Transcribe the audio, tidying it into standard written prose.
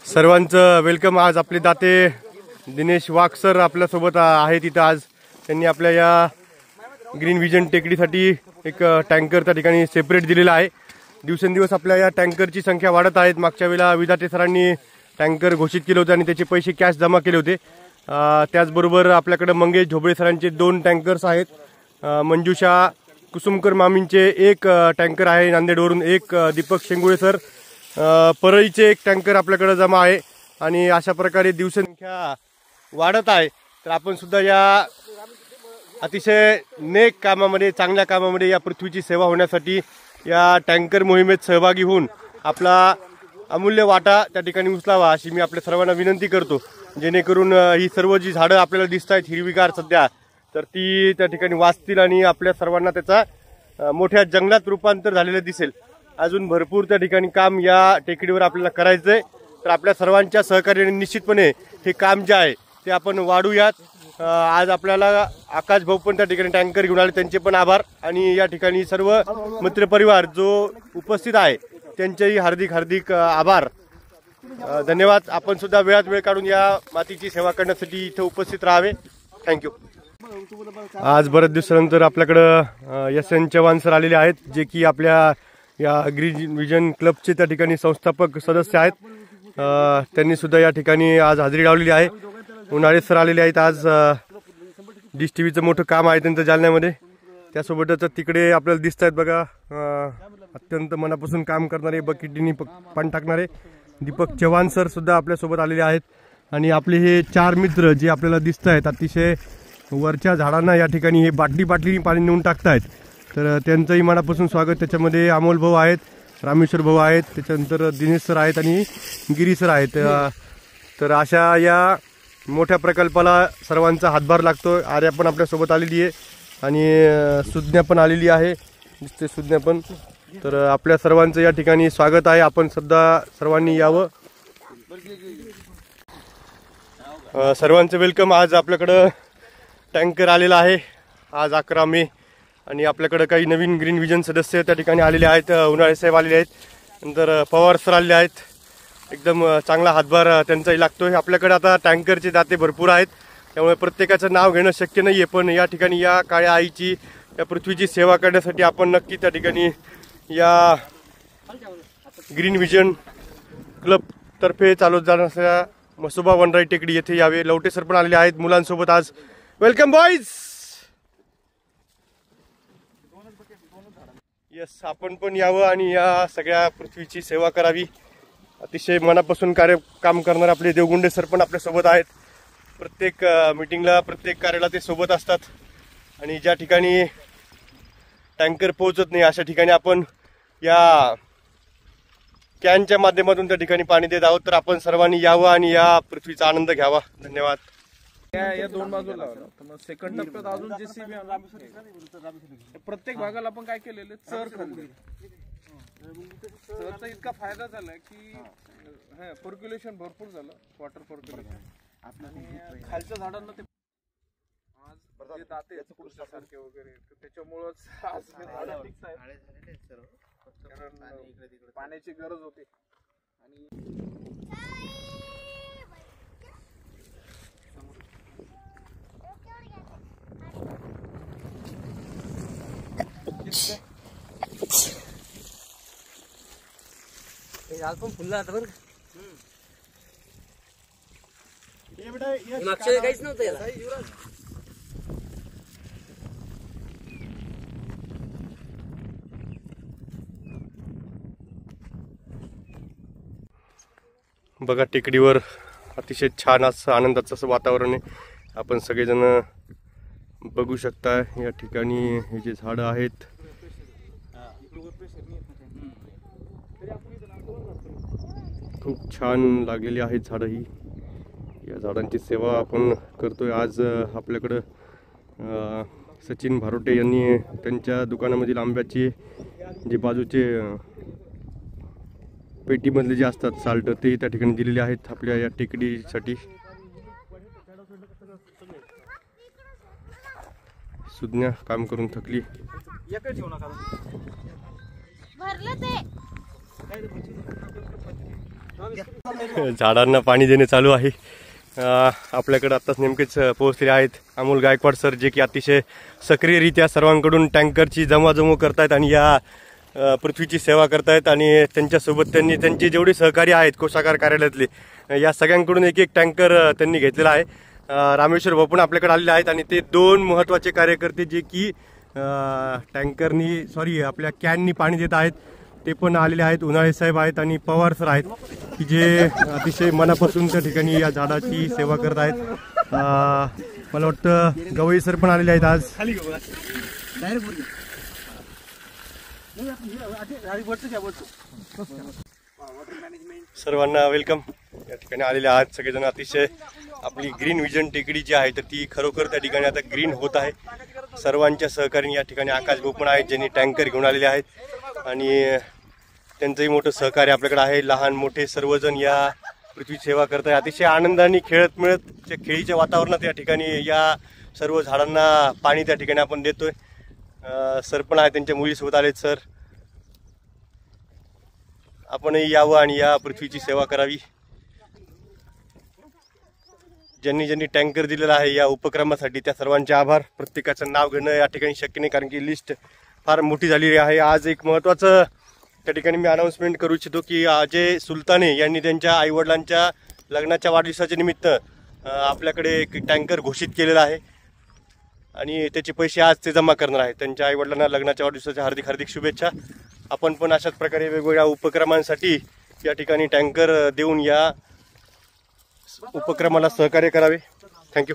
सर्वांचं वेलकम। आज आपले दाते दिनेश वाघ सर आपल्यासोबत आहेत इथं। आज त्यांनी आपल्या या ग्रीन विजन टेकडीसाठी एक टँकर त्या ठिकाणी सेपरेट दिलेला आहे। दिवसेंदिवस आपल्या या टँकरची संख्या वाढत आहे। मागच्या वेळेला विधाते सरांनी टँकर घोषित केले होते आणि त्याचे पैसे कॅश जमा केले होते। त्याचबरोबर आपल्याकडे मंगेश ढोबळे सरांचे 2 टँकर्स आहेत। मंजुषा कुसुमकर मामींचे 1 टँकर आहे नांदेडवरून, 1 दीपक शेंगुळे सर परळीचे 1 टँकर आपल्याकडे जमा आहे। आणि अशा प्रकारे दिवससंख्या वाढत आहे। तर आपण सुद्धा या अतिशय नेक कामामध्ये, चांगल्या कामामध्ये, या पृथ्वीची सेवा होण्यासाठी या टँकर मोहिमेत सहभागी होऊन आपला अमूल्य वाटा त्या ठिकाणी उचलावा अशी मी आपल्या सर्वांना विनंती करतो। जेणेकरून ही सर्व जी झाडं आपल्याला दिसत आहेत हिरवीगार सध्या, तर ती त्या ठिकाणी वाचतील आणि आपल्या सर्वांना त्याचा मोठ्या जंगलात रूपांतर झालेलं दिसेल। अजून भरपूर त्या ठिकाणी काम या टेकडीवर आपल्याला करायचंय। तर आपल्या सर्वांच्या सहकार्याने निश्चितपणे हे काम जे आहे ते आपण वाढूयात। आज आपल्याला आकाश भाऊ पण त्या ठिकाणी टँकर घेऊन आले, त्यांचे पण आभार। आणि या ठिकाणी सर्व मित्रपरिवार जो उपस्थित आहे त्यांचेही हार्दिक हार्दिक आभार, धन्यवाद। आपण सुद्धा वेळात वेळ काढून या मातीची सेवा करण्यासाठी इथे उपस्थित राहावे। थँक्यू। आज बरेच दिवसानंतर आपल्याकडे SN चव्हाण सर आलेले आहेत, जे की आपल्या या ग्रीन विजन क्लबचे त्या ठिकाणी संस्थापक सदस्य आहेत। त्यांनी सुद्धा या ठिकाणी आज हजेरी लावलेली आहे। उन्हाळे सर आलेले आहेत आज। डिश टीव्हीचं मोठं काम आहे त्यांचं जालन्यामध्ये। त्यासोबतच तिकडे आपल्याला दिसत आहेत बघा अत्यंत मनापासून काम करणारे, बकेटीनी पाणी टाकणारे दीपक चव्हाण सर सुद्धा आपल्यासोबत आलेले आहेत। आणि आपले हे 4 मित्र जे आपल्याला दिसत आहेत अतिशय वरच्या झाडांना या ठिकाणी हे बाटलीने पाणी नेऊन टाकतायत, तर त्यांचंही मनापासून स्वागत। त्याच्यामध्ये अमोल भाऊ आहेत, रामेश्वर भाऊ आहेत, त्याच्यानंतर दिनेश सर आहेत आणि गिरी सर आहेत। तर अशा या मोठ्या प्रकल्पाला सर्वांचा हातभार लागतोय। आर्या पण आपल्यासोबत आलेली आहे आणि सुज्ञा पण आलेली आहे, दिसते सुज्ञा पण। तर आपल्या सर्वांचं या ठिकाणी स्वागत आहे। आपण सुद्धा सर्वांनी यावं। सर्वांचं वेलकम। आज आपल्याकडं टँकर आलेला आहे आज 11 मे आणि आपल्याकडे काही नवीन ग्रीन विजन सदस्य त्या ठिकाणी आलेले आहेत। उन्हाळे साहेब आलेले आहेत, नंतर पवार सर आलेले आहेत। एकदम चांगला हातभार त्यांचाही लागतोय। आपल्याकडे आता टँकरचे दाते भरपूर आहेत, त्यामुळे प्रत्येकाचं नाव घेणं शक्य नाही आहे। पण या ठिकाणी या काळ्या आईची, या पृथ्वीची सेवा करण्यासाठी आपण नक्की त्या ठिकाणी या ग्रीन विजन क्लब तर्फे चालवत जाणाऱ्या मसोबा वनराई टेकडी येथे यावे। लवटे सर पण आलेले आहेत मुलांसोबत आज। Welcome boys. यस, आपण पण यावं आणि या सगळ्या पृथ्वीची सेवा करावी। अतिशय मनापासून काम करणारे आपले देवगुंडे सर पण आपल्या सोबत आहेत। प्रत्येक मीटिंगला, प्रत्येक कार्याला ते सोबत असतात। आणि ज्या ठिकाणी टँकर पोहोचत नाही अशा ठिकाणी आपण या कॅनच्या माध्यमातून त्या ठिकाणी पाणी देत आहोत। तर आपण सर्वांनी यावं आणि या पृथ्वीचा आनंद घ्यावा। धन्यवाद। या 2 बाजूला मग सेकंड टप्प्यात अजून जेसीबी प्रत्येक भागाला आपण काय केलेलं चर खाल्ले। चरचा इतका फायदा झाला की पर्क्युलेशन भरपूर झालं, वॉटर पर्क्युलेशन। खालच्या झाडांना ते आज जे दाते सारखे वगैरे त्याच्यामुळेच आज झाडं ठीक आहेत, कारण पाण्याची गरज होती। आणि पण फुलला आता बरं, मागच्या काहीच नव्हतं याला। बघा टेकडीवर अतिशय छान असं आनंदाचं असं वातावरण आहे। आपण सगळेजण बघू शकता या ठिकाणी हे जे झाडं आहेत खूप छान लागलेली आहेत झाडं। ही या झाडांची सेवा आपण करतोय। आज आपल्याकडं सचिन भारोटे यांनी त्यांच्या दुकानामधील आंब्याचे जे बाजूचे पेटीमधले जे असतात साल्ट ते त्या ठिकाणी दिलेले आहेत आपल्या या टेकडीसाठी। सुज्ञा काम करून थकली। झाडांना पाणी देणे चालू आहे. आपल्याकडे आत्ताच नेमकेच पोहोचलेले आहेत अमोल गायकवाड सर, जे की अतिशय सक्रियरित्या सर्वांकडून टँकरची जमवाजमव करतायत आणि या पृथ्वीची सेवा करतायत. आणि त्यांच्यासोबत त्यांनी त्यांचे जेवढे सहकारी आहेत कोषागार कार्यालयातले, या सगळ्यांकडून एक एक टँकर त्यांनी घेतलेला आहे. रामेश्वर भाऊ पण आपल्याकडे आलेले आहेत आणि ते दोन महत्त्वाचे कार्यकर्ते जे की आपल्या कॅननी पाणी देत आहेत ते पण आलेले आहेत. उन्हाळे साहेब आहेत आणि पवार सर आहेत की जे अतिशय मनापासून त्या ठिकाणी या झाडाची सेवा करत आहेत. मला वाटतं गवई सर पण आलेले आहेत आज. सर्वांना वेलकम. या ठिकाणी आलेले आहात सगळेजण. अतिशय आपली ग्रीन विजन टेकडी जी आहे तर ती खरोखर त्या ठिकाणी आता ग्रीन होत आहे. सर्वांच्या सहकार्याने या ठिकाणी आकाश भाऊ पण आहेत ज्यांनी टँकर घेऊन आलेले आहेत आणि त्यांचंही मोठं सहकार्य आपल्याकडे आहे. लहान मोठे सर्वजण या पृथ्वी सेवा करत आहे. अतिशय आनंदाने खेळत मिळत खेळीच्या वातावरणात या ठिकाणी या सर्व झाडांना पाणी त्या ठिकाणी आपण देतोय. सर पण आहे, त्यांच्या मुलीसोबत आलेत. सर आपणही यावं आणि या पृथ्वीची सेवा करावी. ज्यांनी ज्यांनी टँकर दिलेला आहे या उपक्रमासाठी त्या सर्वांचे आभार. प्रत्येकाचं नाव घेणं या ठिकाणी शक्य नाही कारण की लिस्ट फार मोठी झालेली आहे. आज एक महत्त्वाचं त्या ठिकाणी मी अनाऊन्समेंट करू इच्छितो की अजय सुलताने यांनी त्यांच्या आईवडिलांच्या लग्नाच्या वाढदिवसाच्या निमित्त आपल्याकडे एक टँकर घोषित केलेला आहे आणि त्याचे पैसे आज ते जमा करणार आहेत. त्यांच्या आईवडिलांना लग्नाच्या वाढदिवसाच्या हार्दिक हार्दिक शुभेच्छा. आपण पण अशाच प्रकारे वेगवेगळ्या उपक्रमांसाठी या ठिकाणी टँकर देऊन या उपक्रमाला सहकार्य करावे. थँक्यू.